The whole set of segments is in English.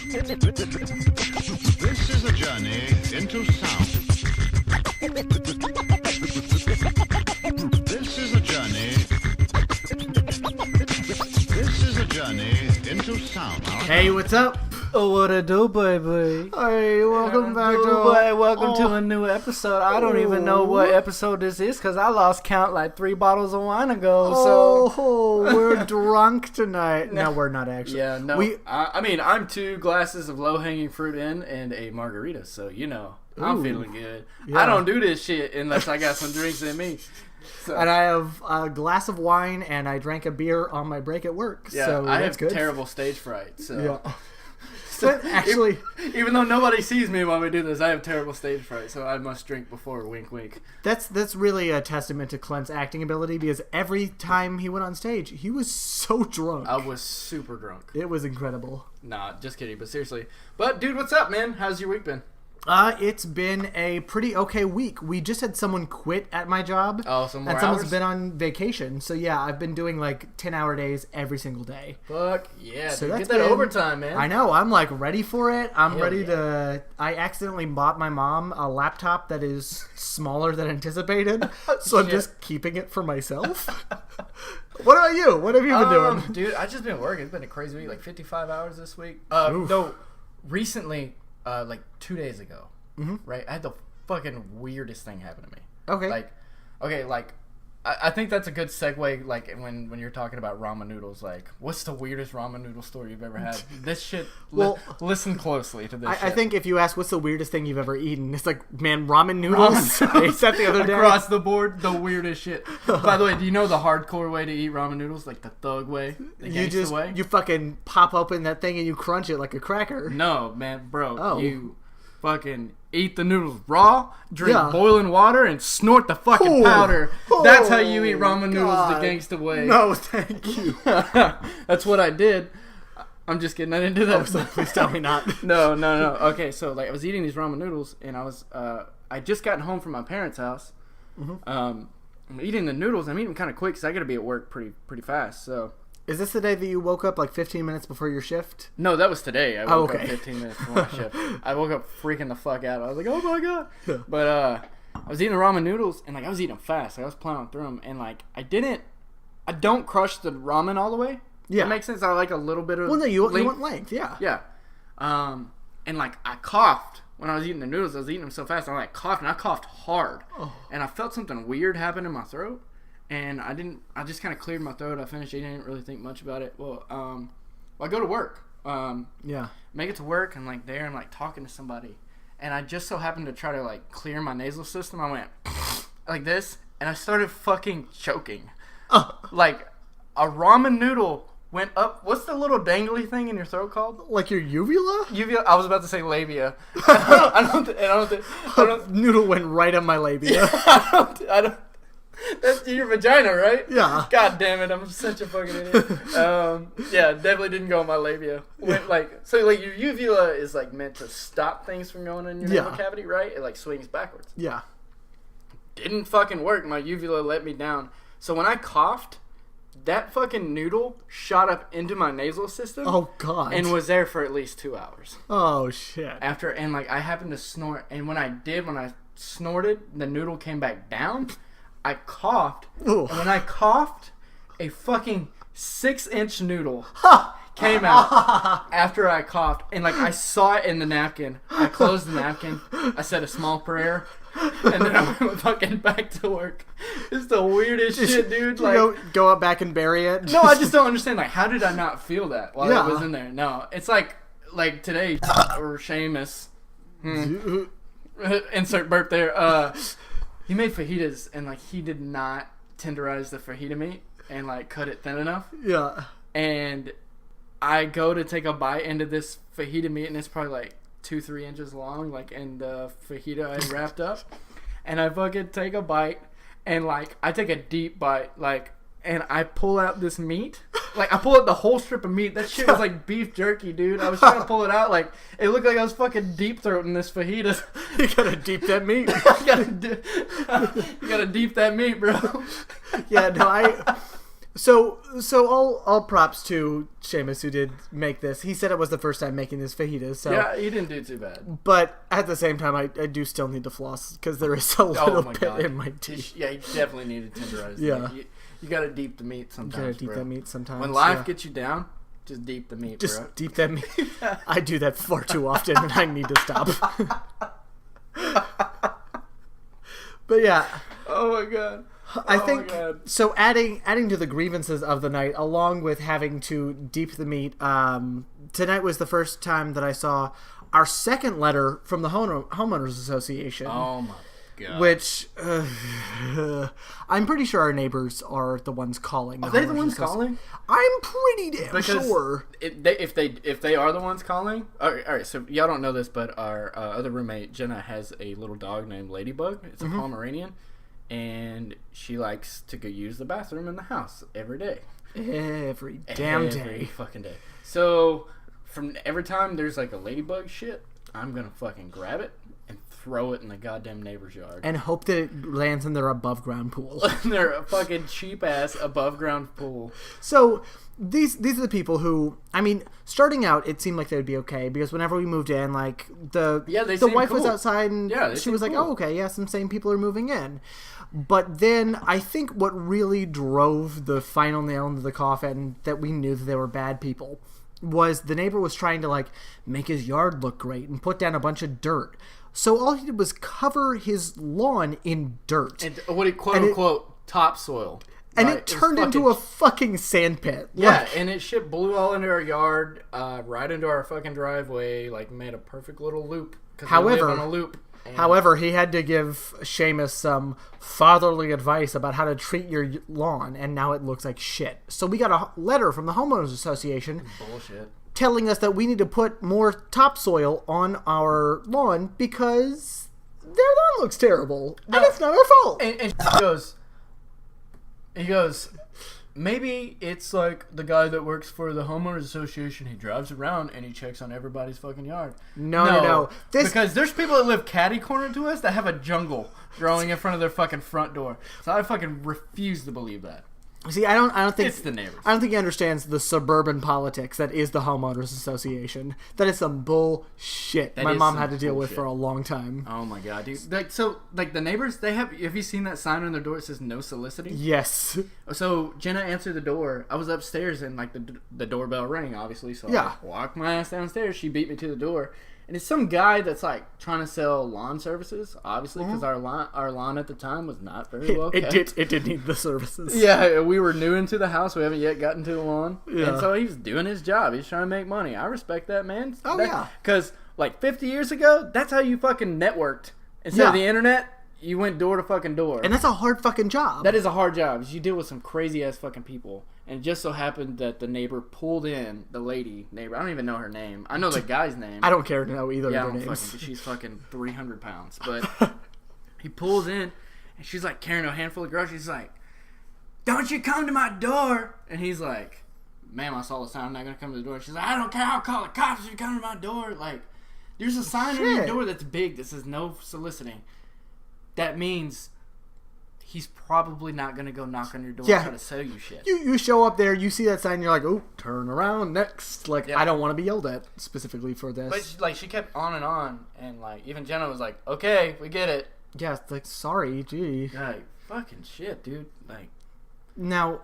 This is a journey into sound. This is a journey. This is a journey into sound. Hey, what's up? Oh, what a do, baby. Hey, welcome back Welcome to a new episode. I don't even know what episode this is because I lost count like 3 bottles of wine ago. Oh, we're drunk tonight. No, we're not actually. Yeah, no. I mean, I'm 2 glasses of low-hanging fruit in and a margarita, so, you know, I'm feeling good. Yeah. I don't do this shit unless I got some drinks in me. So. And I have a glass of wine and I drank a beer on my break at work. Yeah, so I that's have good. Terrible stage fright, so... Yeah. Actually, even though nobody sees me while we do this, I have terrible stage fright, so I must drink before. Wink, wink. That's really a testament to Clint's acting ability because every time he went on stage, he was so drunk. I was super drunk. It was incredible. Nah, just kidding, but seriously. But dude, what's up, man? How's your week been? It's been a pretty okay week. We just had someone quit at my job. Oh, some more and someone's hours? been on vacation. So yeah, I've been doing like 10-hour days every single day. Fuck yeah, so dude. that's Get that been, overtime, man. I know. I'm like ready for it. I'm Hell ready yeah. to. I accidentally bought my mom a laptop that is smaller than anticipated, so I'm just keeping it for myself. What about you? What have you been doing, dude? I just been working. It's been a crazy week, like 55 hours this week. No, recently, like 2 days ago. Mm-hmm. Right, I had the fucking weirdest thing happen to me. Okay. I think that's a good segue. Like when you're talking about ramen noodles, like what's the weirdest ramen noodle story you've ever had? This shit. Well, listen closely to this. I think if you ask what's the weirdest thing you've ever eaten, it's like, man, ramen noodles. I ate that the other day. Across the board, the weirdest shit. By the way, do you know the hardcore way to eat ramen noodles, like the thug way, the gangsta way? You fucking pop open that thing and you crunch it like a cracker. No, man, bro. Oh. You fucking eat the noodles raw, drink boiling water, and snort the fucking powder. That's how you eat ramen noodles the gangsta way. No, thank you. That's what I did. I'm just kidding. I didn't do that. Oh, so please tell me not. No. Okay, so like I was eating these ramen noodles, and I just gotten home from my parents' house. Mm-hmm. I'm eating the noodles. I'm eating kind of quick because I got to be at work pretty fast. So. Is this the day that you woke up like 15 minutes before your shift? No, that was today. I woke up 15 minutes before my shift. I woke up freaking the fuck out. I was like, oh my god. But I was eating the ramen noodles, and like I was eating them fast. Like, I was plowing through them, and like I don't crush the ramen all the way. Yeah. That makes sense. I like a little bit of Well, no, you length. want length, yeah. Yeah. And like I coughed when I was eating the noodles. I was eating them so fast. I like coughed, and I coughed hard. Oh. And I felt something weird happen in my throat. And I just kind of cleared my throat. I finished eating. I didn't really think much about it. Well, I go to work. Make it to work, and like there, I'm like talking to somebody. And I just so happened to try to like clear my nasal system. I went like this, and I started fucking choking. Like a ramen noodle went up. What's the little dangly thing in your throat called? Like your uvula? Uvula. I was about to say labia. Noodle went right on my labia. I don't. That's your vagina, right? Yeah. God damn it, I'm such a fucking idiot. Yeah, definitely didn't go on my labia. Your uvula is like meant to stop things from going in your nasal cavity, right? It like swings backwards. Yeah. Didn't fucking work. My uvula let me down. So when I coughed, that fucking noodle shot up into my nasal system. Oh god. And was there for at least 2 hours. Oh shit. And like I happened to snort, and when I snorted, the noodle came back down. I coughed, and when I coughed, a fucking 6-inch noodle came out after I coughed, and like I saw it in the napkin. I closed the napkin, I said a small prayer, and then I went fucking back to work. It's the weirdest shit, dude. Like, go up back and bury it. No, I just don't understand. Like, how did I not feel that while it was in there? No, it's like today or Seamus. Insert burp there. He made fajitas, and like he did not tenderize the fajita meat and like cut it thin enough. Yeah. And I go to take a bite into this fajita meat, and it's probably like 2-3 inches long, like in the fajita I wrapped up. And I fucking take a bite, and like I take a deep bite, like, and I pull out this meat. Like, I pull out the whole strip of meat. That shit was like beef jerky, dude. I was trying to pull it out. Like, it looked like I was fucking deep throating this fajita. You gotta deep that meat. You gotta deep that meat, bro. Yeah, no, So all props to Seamus who did make this. He said it was the first time making his fajitas. So. Yeah, he didn't do too bad. But at the same time, I do still need to floss because there is a little bit in my teeth. Yeah, you definitely need to tenderize. Yeah. You got to deep the meat sometimes, You gotta deep that meat sometimes. When life gets you down, just deep the meat, Just bro. deep that meat. I do that far too often and I need to stop. But yeah. Oh my god. I think so. Adding to the grievances of the night, along with having to deep the meat, tonight was the first time that I saw our second letter from the homeowners association. Oh my god! Which I'm pretty sure our neighbors are the ones calling. Are they the ones calling? I'm pretty damn sure. If they are the ones calling, all right. So y'all don't know this, but our other roommate Jenna has a little dog named Ladybug. It's a Pomeranian. And she likes to go use the bathroom in the house every day. Every fucking day. So, from every time there's like a ladybug shit, I'm gonna fucking grab it and throw it in the goddamn neighbor's yard. And hope that it lands in their above ground pool. Their fucking cheap ass above ground pool. So, these are the people who, I mean, starting out, it seemed like they would be okay because whenever we moved in, like the wife was outside and she was like, "Oh, okay, yeah, some same people are moving in." But then I think what really drove the final nail into the coffin that we knew that they were bad people was the neighbor was trying to like make his yard look great and put down a bunch of dirt. So all he did was cover his lawn in dirt. And what he quote unquote topsoil. And it turned into a fucking sand pit. Yeah, and it shit blew all into our yard, right into our fucking driveway, like made a perfect little loop. However, we live on a loop. However, he had to give Seamus some fatherly advice about how to treat your lawn, and now it looks like shit. So we got a letter from the homeowners association telling us that we need to put more topsoil on our lawn because their lawn looks terrible, and it's not our fault. And he goes, maybe it's like the guy that works for the homeowners association. He drives around and he checks on everybody's fucking yard. No. Because there's people that live catty corner to us that have a jungle growing in front of their fucking front door. So I fucking refuse to believe that. See, I don't think it's the neighbors. I don't think he understands the suburban politics that is the homeowners association. That is some bullshit my mom had to deal with for a long time. Oh my god, dude! Like the neighbors, they have. Have you seen that sign on their door? It says "No soliciting." Yes. So Jenna answered the door. I was upstairs and like the doorbell rang, obviously. So I walked my ass downstairs. She beat me to the door. And it's some guy that's like trying to sell lawn services, obviously, because our lawn at the time was not very well kept. It did need the services. Yeah, we were new into the house. We haven't yet gotten to the lawn. Yeah. And so he was doing his job. He's trying to make money. I respect that, man. Yeah. Because like 50 years ago, that's how you fucking networked. Instead of the internet, you went door to fucking door. And that's a hard fucking job. That is a hard job. You deal with some crazy ass fucking people. And it just so happened that the neighbor pulled in the lady neighbor. I don't even know her name. I know the guy's name. I don't care to know either of their names. She's fucking 300 pounds. But he pulls in, and she's like carrying a handful of groceries. She's like, "Don't you come to my door." And he's like, "Ma'am, I saw the sign. I'm not going to come to the door." She's like, "I don't care. I'll call the cops if you come to my door." Like, there's a sign on your door that's big that says "No soliciting." That means he's probably not going to go knock on your door and try to sell you shit. You show up there, you see that sign, you're like, "Oh, turn around next." Like, I don't want to be yelled at specifically for this. But she kept on, and like even Jenna was like, "Okay, we get it." Yeah, it's like, sorry, gee. Like, fucking shit, dude. Like, now,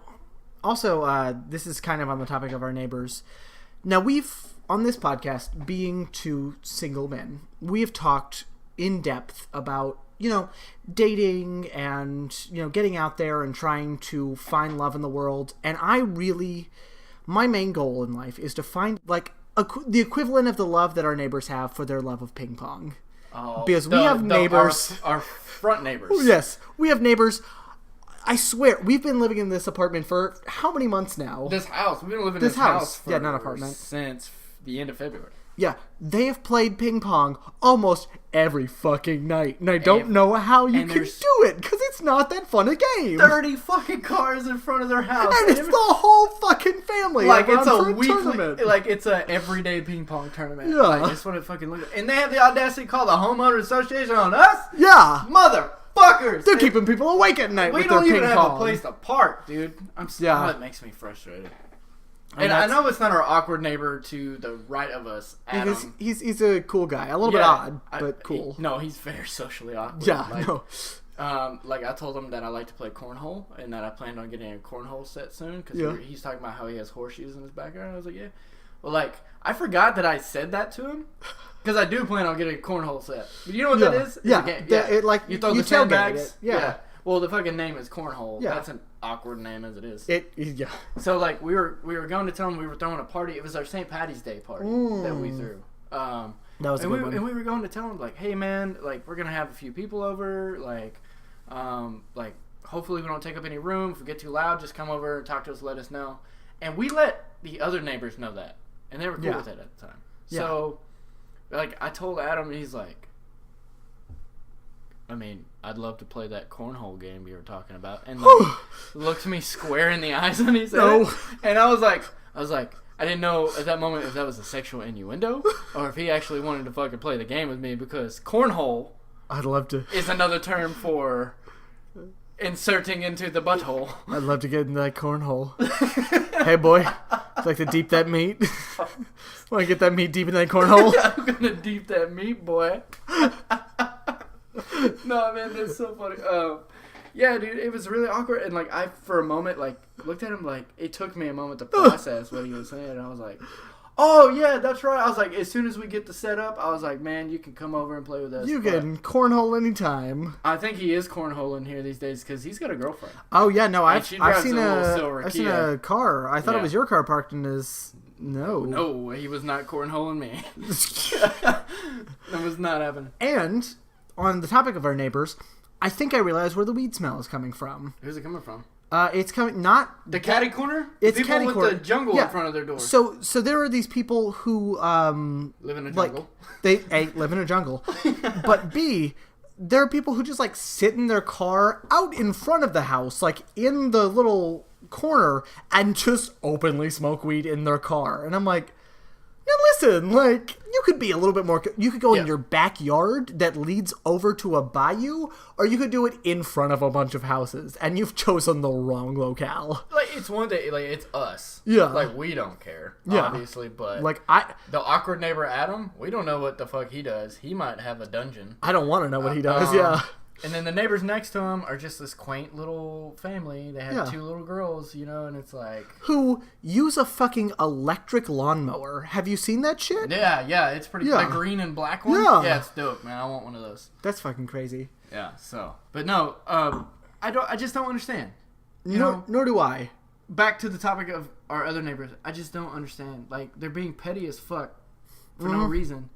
also, this is kind of on the topic of our neighbors. Now, we've, on this podcast, being two single men, we have talked in depth about, dating and, getting out there and trying to find love in the world. And my main goal in life is to find, like, the equivalent of the love that our neighbors have for their love of ping pong. Oh, because we have neighbors. Our front neighbors. Yes, we have neighbors. I swear, we've been living in this apartment for how many months now? This house. We've been living in this house not apartment. Since the end of February. Yeah, they have played ping pong almost every fucking night. And I don't know how you can do it, because it's not that fun a game. 30 fucking cars in front of their house. And it's the whole fucking family. Like, it's a weekly tournament. Like, it's a everyday ping pong tournament. Yeah. Like, that's what it fucking looks like. And they have the audacity to call the homeowner association on us? Yeah. Mother motherfuckers! They're keeping people awake at night with their ping pong. We don't even have a place to park, dude. That makes me frustrated. And I know it's not our awkward neighbor to the right of us, Adam. He's a cool guy. A little bit odd, but cool. He's very socially awkward. Yeah, no. I told him that I like to play cornhole and that I planned on getting a cornhole set soon because he's talking about how he has horseshoes in his backyard. I was like, yeah. Well, I forgot that I said that to him because I do plan on getting a cornhole set. But you know what that is? Yeah. You throw the sandbags. Yeah. Well, the fucking name is cornhole. Yeah. That's an awkward name as it is. Yeah. So we were going to tell him we were throwing a party. It was our St. Patty's Day party that we threw. That was a good one. And we were going to tell him hey man, we're gonna have a few people over. Hopefully we don't take up any room. If we get too loud, just come over and talk to us. Let us know. And we let the other neighbors know that, and they were cool with it at the time. Yeah. So, I told Adam, and he's like, I mean, I'd love to play that cornhole game you were talking about, and looked me square in the eyes when he said it. And I was like, I didn't know at that moment if that was a sexual innuendo or if he actually wanted to fucking play the game with me because cornhole. I'd love to. Is another term for inserting into the butthole. I'd love to get in that cornhole. Hey, boy. I'd like to deep that meat. Want to get that meat deep in that cornhole? I'm going to deep that meat, boy. No, man, that's so funny. Yeah, dude, it was really awkward. And, I, for a moment, looked at him, it took me a moment to process what he was saying. And I was like, oh, yeah, that's right. I was like, as soon as we get the setup, I was like, man, you can come over and play with us. You can cornhole anytime. I think he is cornholing here these days because he's got a girlfriend. Oh, yeah, no, I've seen a car. I thought it was your car parked in his... No, he was not cornholing me. That was not happening. And, on the topic of our neighbors, I think I realized where the weed smell is coming from. Where's it coming from? It's coming not the catty corner. It's people catty with corner. The jungle in front of their door. So there are these people who live in a jungle. They live in a jungle, but B, there are people who just sit in their car out in front of the house, in the little corner, and just openly smoke weed in their car, and I'm like. Now listen, you could be a little bit more... You could go in your backyard that leads over to a bayou, or you could do it in front of a bunch of houses, and you've chosen the wrong locale. It's one day, it's us. Yeah. We don't care, obviously, but... the awkward neighbor Adam, we don't know what the fuck he does. He might have a dungeon. I don't want to know what he does, yeah. And then the neighbors next to him are just this quaint little family. They have two little girls, and it's who use a fucking electric lawnmower. Have you seen that shit? Yeah, it's pretty... The green and black one? Yeah, it's dope, man. I want one of those. That's fucking crazy. Yeah, so... But no, I just don't understand. Nor do I. Back to the topic of our other neighbors. I just don't understand. They're being petty as fuck for no reason.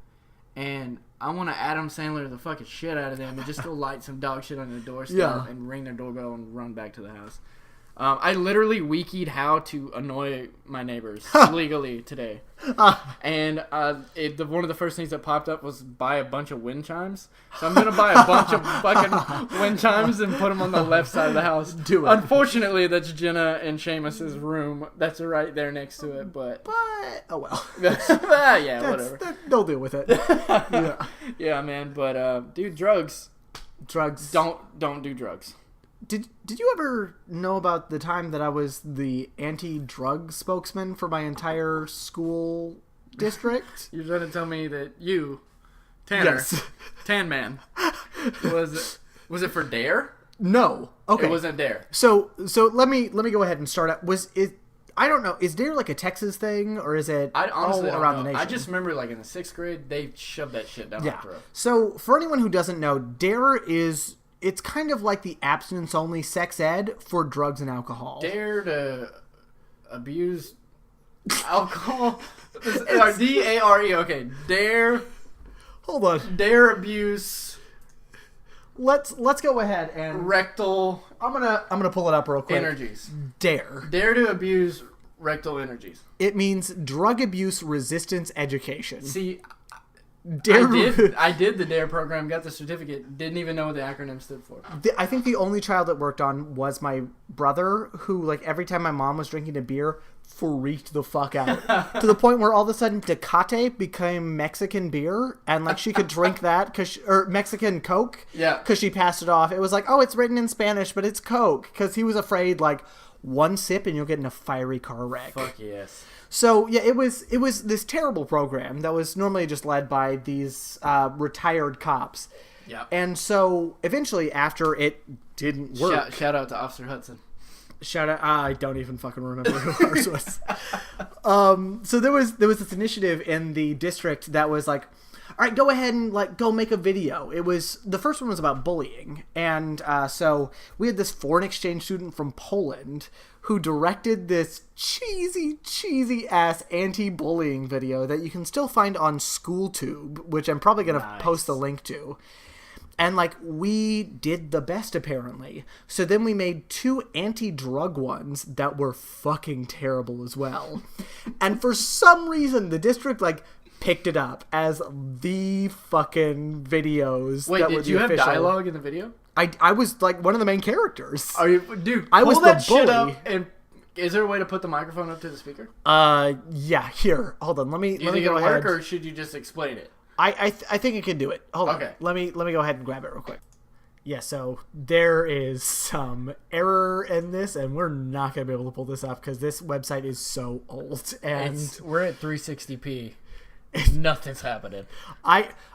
And I want to Adam Sandler the fucking shit out of them and just go light some dog shit on their doorstep and ring their doorbell and run back to the house. I literally wikied how to annoy my neighbors legally today. And one of the first things that popped up was buy a bunch of wind chimes. So I'm going to buy a bunch of fucking wind chimes and put them on the left side of the house. Do it. Unfortunately, that's Jenna and Seamus's room. That's right there next to it. But oh well. Whatever. They'll deal with it. Yeah, man. But, dude, drugs. Don't do drugs. Did you ever know about the time that I was the anti-drug spokesman for my entire school district? You're trying to tell me that you, Tanner, yes. Tan Man, was it for DARE? No. Okay. It wasn't DARE. So let me go ahead and start out. I don't know. Is DARE a Texas thing, or is it all around the nation? I just remember in the 6th grade, they shoved that shit down my throat. So for anyone who doesn't know, DARE is... It's kind of like the abstinence-only sex ed for drugs and alcohol. Dare to abuse alcohol? D-A-R-E. Okay. Dare. Hold on. Dare abuse. Let's go ahead and rectal. I'm gonna pull it up real quick. Energies. Dare. Dare to abuse rectal energies. It means drug abuse resistance education. See, I did the DARE program, got the certificate, didn't even know what the acronym stood for. I think the only child it worked on was my brother, who, like, every time my mom was drinking a beer, freaked the fuck out. To the point where all of a sudden Tecate became Mexican beer, and, like, she could drink that, or Mexican Coke, because she passed it off. It was like, oh, it's written in Spanish, but it's Coke, because he was afraid, like, one sip and you'll get in a fiery car wreck. Fuck yes. So, yeah, it was this terrible program that was normally just led by these retired cops. Yeah. And so, eventually, after it didn't work... Shout out to Officer Hudson. Shout out... I don't even fucking remember who ours was. So, there was this initiative in the district that was like, all right, go ahead and, like, go make a video. The first one was about bullying. And so, we had this foreign exchange student from Poland who directed this cheesy ass anti-bullying video that you can still find on SchoolTube, which I'm probably going to post the link to. And, like, we did the best, apparently. So then we made 2 anti-drug ones that were fucking terrible as well. And for some reason, the district, like, picked it up as the fucking videos. Wait, did you have dialogue in the video? I was, like, one of the main characters. Are you, dude? I was that the bully. Shit up and is there a way to put the microphone up to the speaker? Yeah. Here, hold on. Let me go ahead. Work, or should you just explain it? I think it can do it. Hold on. Let me go ahead and grab it real quick. Yeah. So there is some error in this, and we're not gonna be able to pull this up because this website is so old, and we're at 360p. Nothing's happening.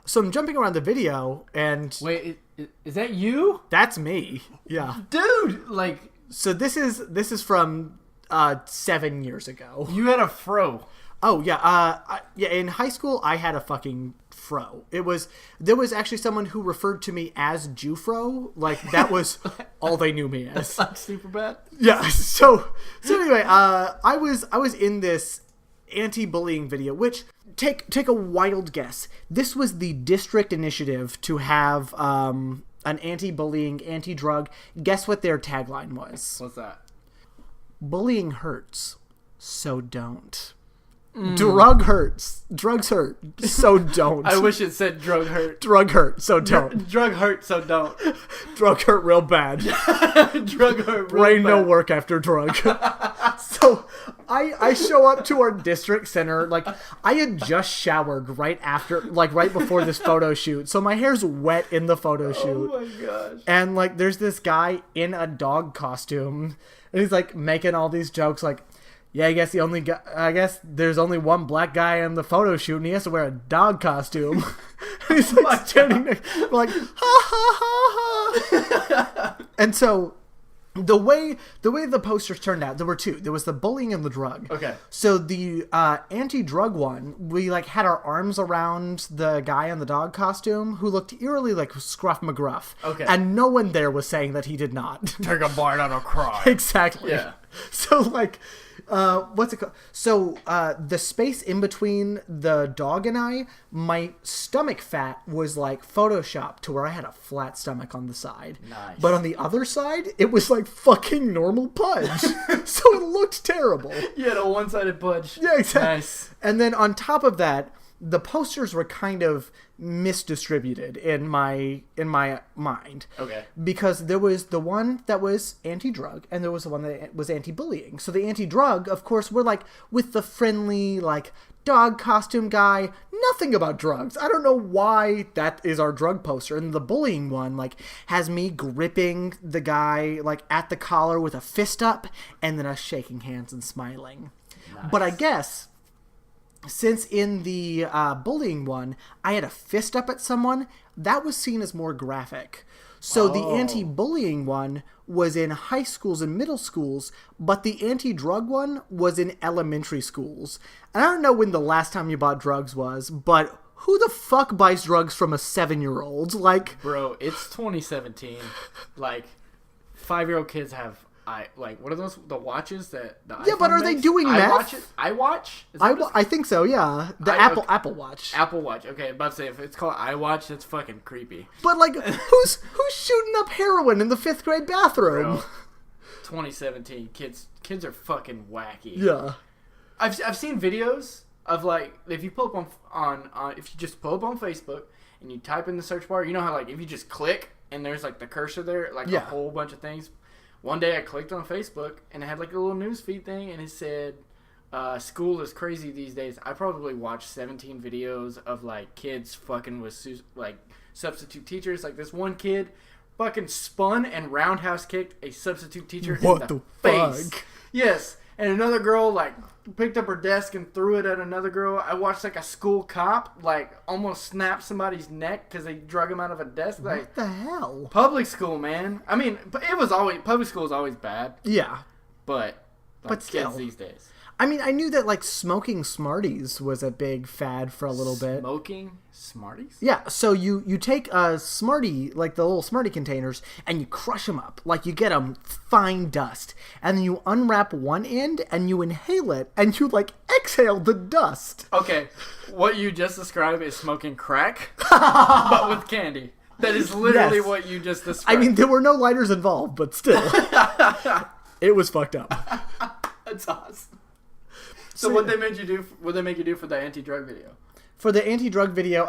So I'm jumping around the video, and wait, is that you? That's me. Yeah, dude. Like, so this is from 7 years ago. You had a fro. Oh yeah, yeah. In high school, I had a fucking fro. There was actually someone who referred to me as Jufro. Like, that was all they knew me as. That's super bad. Yeah. So anyway, I was in this anti-bullying video, which take a wild guess. This was the district initiative to have an anti-bullying, anti-drug. Guess what their tagline was? What's that? Bullying hurts, so don't. Drug hurts. Drugs hurt, so don't. I wish it said drug hurt. Drug hurt, so don't. Drug hurt, so don't. Drug hurt real bad. Drug hurt real Brain bad. no work after drug. So I show up to our district center. Like, I had just showered right before this photo shoot. So my hair's wet in the photo shoot. Oh my gosh. And, like, there's this guy in a dog costume. And he's, like, making all these jokes like, yeah, I guess there's only one black guy in the photo shoot, and he has to wear a dog costume. And he's like standing there, like, ha ha ha ha. And so the way the posters turned out, there were 2. There was the bullying and the drug. Okay. So the anti-drug one, we, like, had our arms around the guy in the dog costume who looked eerily like Scruff McGruff. Okay. And no one there was saying that he did not. Take a bite on a cry. Exactly. Yeah. So, like, what's it called? So, the space in between the dog and I, my stomach fat was, like, photoshopped to where I had a flat stomach on the side. Nice. But on the other side, it was, like, fucking normal pudge. So it looked terrible. You had a one-sided pudge. Yeah, exactly. Nice. And then on top of that, the posters were kind of misdistributed in my mind. Okay. Because there was the one that was anti-drug and there was the one that was anti-bullying. So the anti-drug, of course, we're like with the friendly, like, dog costume guy, nothing about drugs. I don't know why that is our drug poster. And the bullying one, like, has me gripping the guy, like, at the collar with a fist up and then us shaking hands and smiling. Nice. But I guess, since in the bullying one, I had a fist up at someone, that was seen as more graphic. So the anti-bullying one was in high schools and middle schools, but the anti-drug one was in elementary schools. And I don't know when the last time you bought drugs was, but who the fuck buys drugs from a 7-year-old? Like, bro, it's 2017. Like, 5-year-old kids have what are those, the watches that the yeah, iPhone but are makes? they doing meth? iWatch? I think so, yeah. The Apple Watch. Apple Watch. Okay, I'm about to say, if it's called iWatch, that's fucking creepy. But, like, who's shooting up heroin in the 5th grade bathroom? Bro, 2017, kids are fucking wacky. Yeah. I've seen videos of like if you pull up on if you just pull up on Facebook and you type in the search bar, you know how like if you just click and there's like the cursor there, like a whole bunch of things. One day I clicked on Facebook and it had like a little news feed thing and it said, school is crazy these days. I probably watched 17 videos of like kids fucking with like substitute teachers. Like this one kid fucking spun and roundhouse kicked a substitute teacher in the face. Fuck? Yes. And another girl like picked up her desk and threw it at another girl. I watched like a school cop like almost snap somebody's neck because they drug him out of a desk. Like, what the hell? Public school, man. I mean, public school is always bad. Yeah, but still, kids these days. I mean, I knew that like smoking Smarties was a big fad for a little bit. Smoking Smarties? Yeah, so you take a Smartie, like the little Smartie containers, and you crush them up. Like you get them fine dust. And then you unwrap one end and you inhale it and you like exhale the dust. Okay, what you just described is smoking crack, but with candy. That is literally what you just described. I mean, there were no lighters involved, but still. It was fucked up. That's awesome. So what they make you do for the anti-drug video? For the anti-drug video,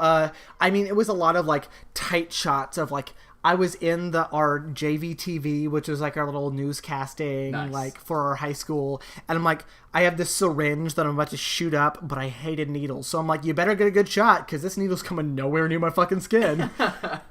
I mean, it was a lot of like tight shots of like I was in our JVTV, which was like our little newscasting, like for our high school, and I'm like, I have this syringe that I'm about to shoot up, but I hated needles, so I'm like, you better get a good shot because this needle's coming nowhere near my fucking skin.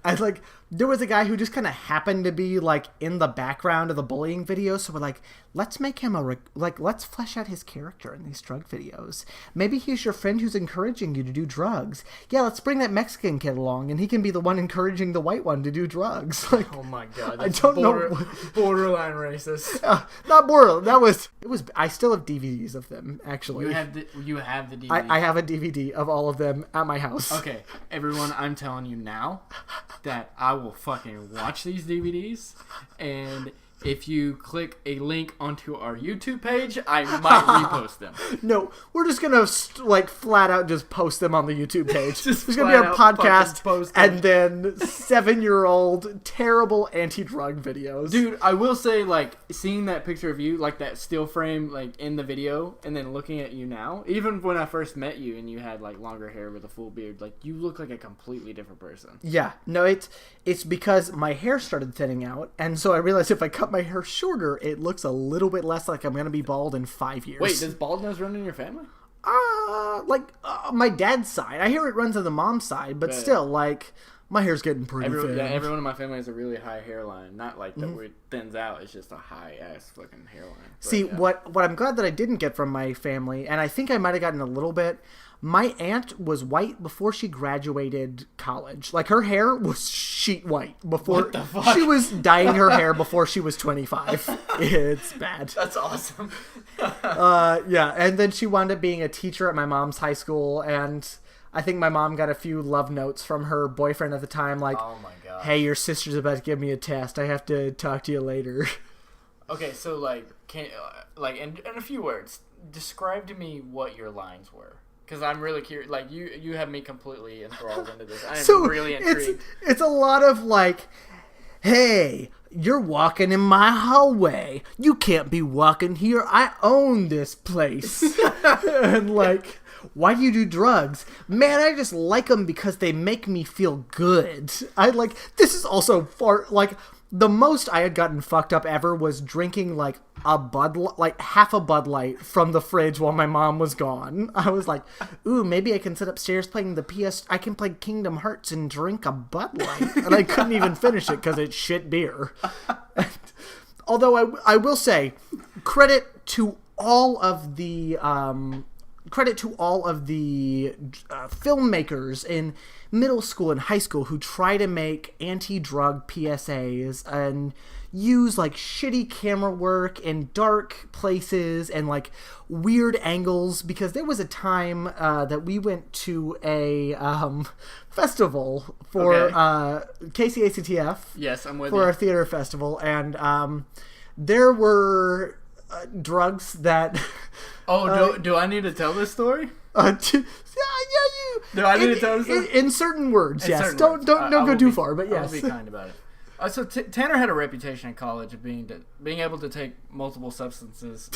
And like, there was a guy who just kind of happened to be like in the background of the bullying video, so we're like, let's make him let's flesh out his character in these drug videos. Maybe he's your friend who's encouraging you to do drugs. Yeah, let's bring that Mexican kid along, and he can be the one encouraging the white one to do drugs. Like, oh my god, I don't know. Borderline racist. Not borderline. It was. I still have DVDs of them. Actually, you have the DVD. I have a DVD of all of them at my house. Okay, everyone, I'm telling you now that I will fucking watch these DVDs, and if you click a link onto our YouTube page, I might repost them. No, we're just gonna like flat out just post them on the YouTube page. There's gonna be a podcast and then 7-year-old terrible anti-drug videos. Dude, I will say, like, seeing that picture of you, like that still frame, like in the video, and then looking at you now, even when I first met you and you had like longer hair with a full beard, like you look like a completely different person. Yeah, no, it's because my hair started thinning out, and so I realized if I cut my hair shorter, it looks a little bit less like I'm gonna be bald in 5 years. Wait, does baldness run in your family? My dad's side. I hear it runs on the mom's side, but still, like, my hair's getting pretty thin. Yeah, everyone in my family has a really high hairline. Not like that where it thins out. It's just a high ass fucking hairline. But, see, what I'm glad that I didn't get from my family, and I think I might have gotten a little bit. My aunt was white before she graduated college. Like, her hair was sheet white before. What the fuck? She was dyeing her hair before she was 25. It's bad. That's awesome. Yeah, and then she wound up being a teacher at my mom's high school, and I think my mom got a few love notes from her boyfriend at the time, like, oh my God. Hey, your sister's about to give me a test. I have to talk to you later. Okay, so, like, in a few words, describe to me what your lines were. Because I'm really curious. Like, you have me completely enthralled into this. I am really intrigued. It's a lot of, like, hey, you're walking in my hallway. You can't be walking here. I own this place. And, like, why do you do drugs? Man, I just like them because they make me feel good. This is also the most I had gotten fucked up ever was drinking, like, half a Bud Light from the fridge while my mom was gone. I was like, ooh, maybe I can sit upstairs playing I can play Kingdom Hearts and drink a Bud Light. And I couldn't even finish it because it's shit beer. Although I will say, credit to all of the filmmakers in middle school and high school who try to make anti-drug PSAs and use like shitty camera work in dark places and like weird angles, because there was a time that we went to a festival for KCACTF. Yes, I'm with you. For our theater festival, and there were drugs that... Oh, do I need to tell this story? You. Do I need to tell this story? In certain words, yes. Don't go too far, but yes. I'll be kind about it. So Tanner had a reputation in college of being able to take multiple substances,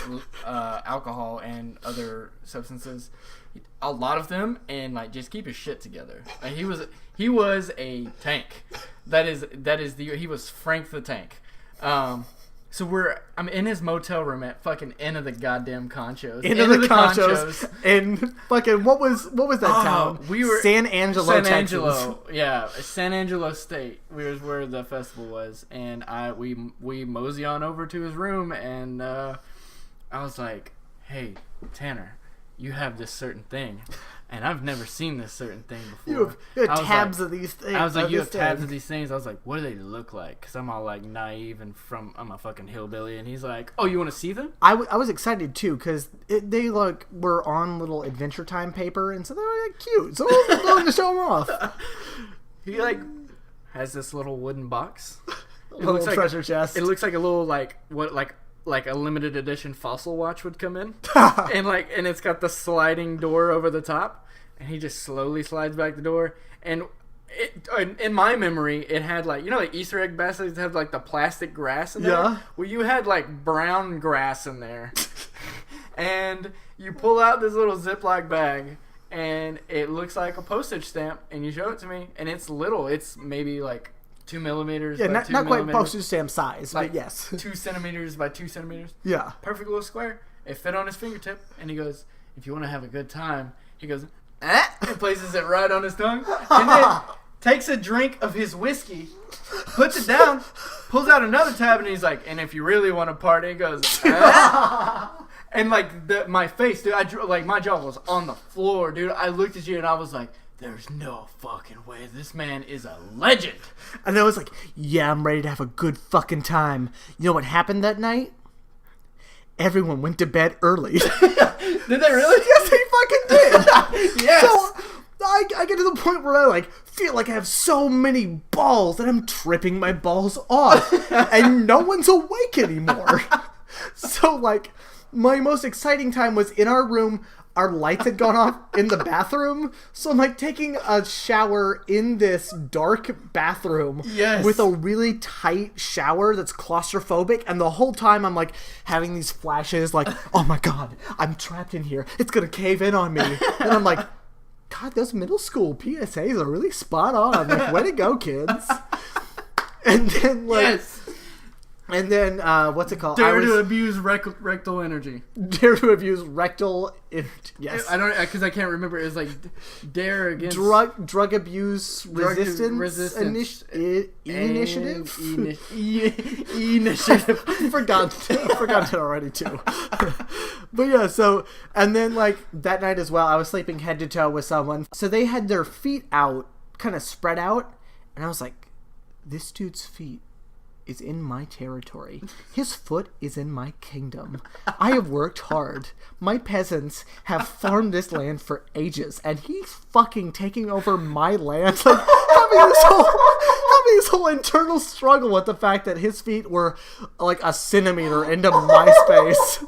alcohol and other substances, a lot of them, and like just keep his shit together. Like, he was a tank. He was Frank the Tank. So I'm in his motel room at fucking Inn of the goddamn Conchos. Inn of the Conchos. And fucking what was that town? We were San Angelo, Texas. Yeah, San Angelo State. Was where the festival was, and we mosey on over to his room, and I was like, "Hey, Tanner, you have this certain thing." And I've never seen this certain thing before. You have tabs of these things. I was like, you have tabs of these things? I was like, what do they look like? Because I'm all like naive and I'm a fucking hillbilly. And he's like, oh, you want to see them? I was excited too because they like were on little Adventure Time paper. And so they were like cute. So I was going to show them off. He like has this little wooden box. It looks like treasure chest. It looks like a little like a limited edition fossil watch would come in. and it's got the sliding door over the top. And he just slowly slides back the door. And in my memory, it had like, like Easter egg baskets have like the plastic grass in there? Yeah. Well, you had like brown grass in there. And you pull out this little Ziploc bag, and it looks like a postage stamp. And you show it to me, and it's little. It's maybe like 2 millimeters by 2 millimeters. Not quite postage stamp size, like but yes. 2 centimeters by 2 centimeters. Yeah. Perfect little square. It fit on his fingertip, and he goes, if you want to have a good time, he goes, and places it right on his tongue, and then takes a drink of his whiskey, puts it down, pulls out another tab, and he's like, and if you really want to party, he goes, and like my face, dude, my jaw was on the floor, dude. I looked at you and I was like, there's no fucking way. This man is a legend. And I was like, yeah, I'm ready to have a good fucking time. You know what happened that night? Everyone went to bed early. Did they really? Yes, they fucking did. Yes. So I get to the point where I like feel like I have so many balls that I'm tripping my balls off, and no one's awake anymore. So like, my most exciting time was in our room. Our lights had gone off in the bathroom, so I'm like taking a shower in this dark bathroom with a really tight shower that's claustrophobic, and the whole time I'm like having these flashes like, oh my god, I'm trapped in here, it's gonna cave in on me. And I'm like, god, those middle school PSAs are really spot on. Like, way to go, kids. And then like and then, what's it called? Dare to abuse rectal energy. Dare to abuse rectal energy. Yes. I don't, because I can't remember. It was like dare against... Drug abuse resistance. Initiative? Initiative. Forgot it already, too. But yeah, so... And then, like, that night as well, I was sleeping head to toe with someone. So they had their feet out, kind of spread out. And I was like, this dude's feet is in my territory. His foot is in my kingdom. I have worked hard. My peasants have farmed this land for ages, and he's fucking taking over my land. Like, having this whole internal struggle with the fact that his feet were like a centimeter into my space.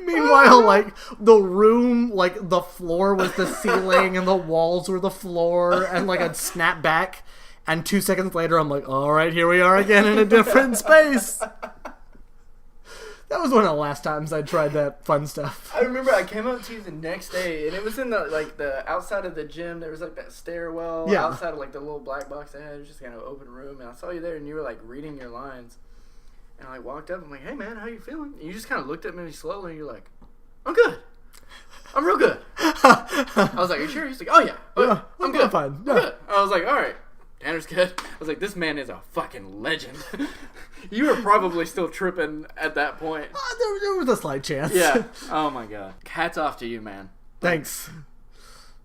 Meanwhile, like, the room, like, the floor was the ceiling and the walls were the floor, and like I'd snap back. And 2 seconds later, I'm like, all right, here we are again in a different space. That was one of the last times I tried that fun stuff. I remember I came up to you the next day, and it was in the outside of the gym. There was like that stairwell outside of like the little black box they had. It was just kind of open room, and I saw you there, and you were like reading your lines. And I walked up, I'm like, hey man, how you feeling? And you just kind of looked at me slowly, and you're like, I'm good. I'm real good. I was like, are you sure? He's like, oh yeah, I'm good. Fine. I'm good. I was like, all right. Tanner's good. I was like, this man is a fucking legend. You were probably still tripping at that point. There was a slight chance. Yeah. Oh my god. Hats off to you, man. Thanks.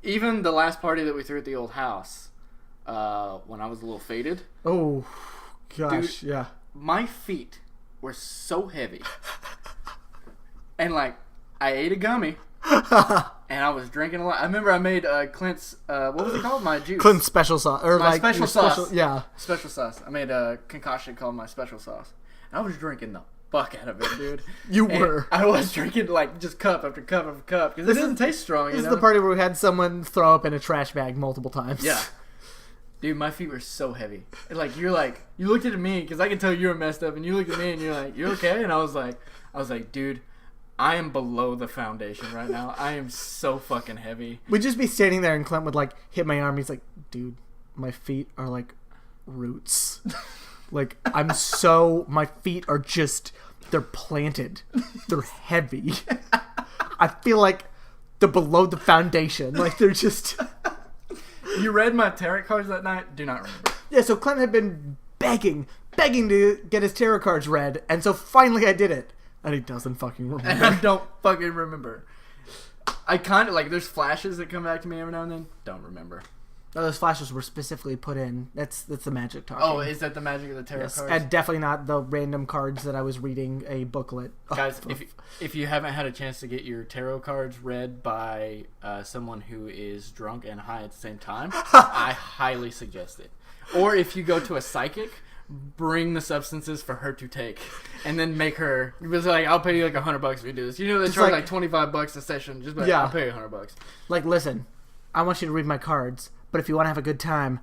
Even the last party that we threw at the old house, when I was a little faded. Oh, gosh, dude, yeah. My feet were so heavy. And like, I ate a gummy. And I was drinking a lot. I remember I made Clint's, what was it called? My juice. Clint's special sauce. Or my like special sauce. Yeah. Special sauce. I made a concoction called my special sauce. And I was drinking the fuck out of it, dude. You were. I was drinking like just cup after cup after cup. Because it doesn't taste strong, This is the party where we had someone throw up in a trash bag multiple times. Yeah. Dude, my feet were so heavy. And like you looked at me because I can tell you were messed up, and you looked at me and you're like, "You okay?" And I was like, dude, I am below the foundation right now. I am so fucking heavy. We'd just be standing there, and Clint would like hit my arm. He's like, "Dude, my feet are like roots. Like my feet are just they're planted. They're heavy. I feel like they're below the foundation. Like they're just." You read my tarot cards that night? Do not remember. Yeah, so Clint had been begging to get his tarot cards read, and so finally I did it. And he doesn't fucking remember. And I don't fucking remember. I kind of, like, there's flashes that come back to me every now and then. Don't remember. No, those flashes were specifically put in. That's the magic talking. Oh, is that the magic of the tarot cards? And definitely not the random cards that I was reading a booklet. Guys, if you haven't had a chance to get your tarot cards read by someone who is drunk and high at the same time, I highly suggest it. Or if you go to a psychic, bring the substances for her to take, and then make her. It was like, I'll pay you like $100 if you do this. You know they charge like $25 a session. Just like, I'll pay you $100. Like, listen, I want you to read my cards. But if you want to have a good time,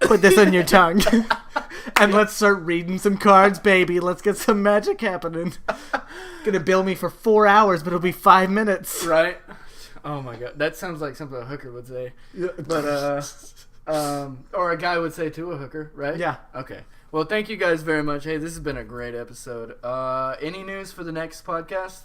put this on your tongue. And let's start reading some cards, baby. Let's get some magic happening. Gonna bill me for 4 hours, but it'll be 5 minutes. Right? Oh my god. That sounds like something a hooker would say. Yeah. But, or a guy would say to a hooker, right? Yeah. Okay. Well, thank you guys very much. Hey, this has been a great episode. Any news for the next podcast?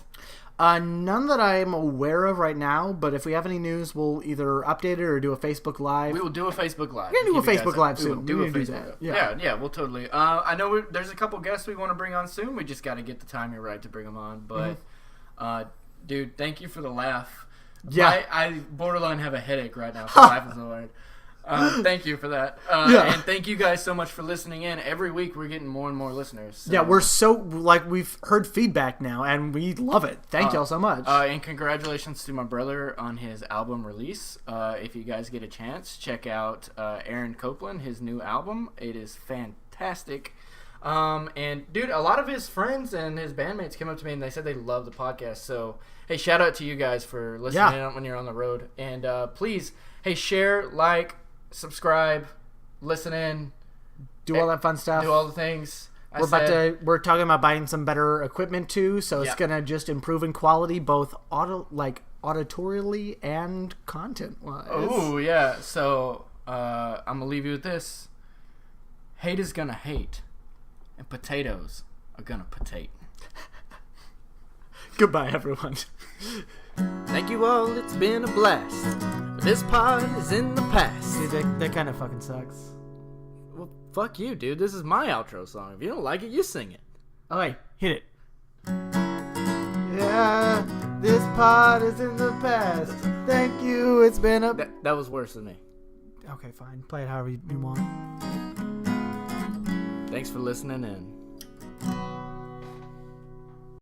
None that I'm aware of right now, but if we have any news, we'll either update it or do a Facebook Live. We will do a Facebook Live. We're going to do a Facebook Live soon. We'll do that. Yeah, we'll totally. I know there's a couple guests we want to bring on soon. We just got to get the timing right to bring them on. But, dude, thank you for the laugh. Yeah. I borderline have a headache right now, so laughing so hard. Thank you for that. And thank you guys so much for listening in. Every week we're getting more and more listeners. So. Yeah, we're so, like, we've heard feedback now, and we love it. Thank y'all so much. And congratulations to my brother on his album release. If you guys get a chance, check out Aaron Copeland, his new album. It is fantastic. And, dude, a lot of his friends and his bandmates came up to me, and they said they love the podcast. So, hey, shout out to you guys for listening when you're on the road. And please, hey, share, like, subscribe, listen in, do all that fun stuff, do all the things. We're talking about buying some better equipment too, so it's gonna just improve in quality, both auditorially and content wise. Oh yeah. So I'm gonna leave you with this: hate is gonna hate, and potatoes are gonna potate. Goodbye, everyone. Thank you all, it's been a blast. But this pod is in the past. Dude, that kind of fucking sucks. Well, fuck you, dude. This is my outro song. If you don't like it, you sing it. Okay, hit it. Yeah, this pod is in the past. Thank you, it's been a... That was worse than me. Okay, fine. Play it however you want. Thanks for listening in.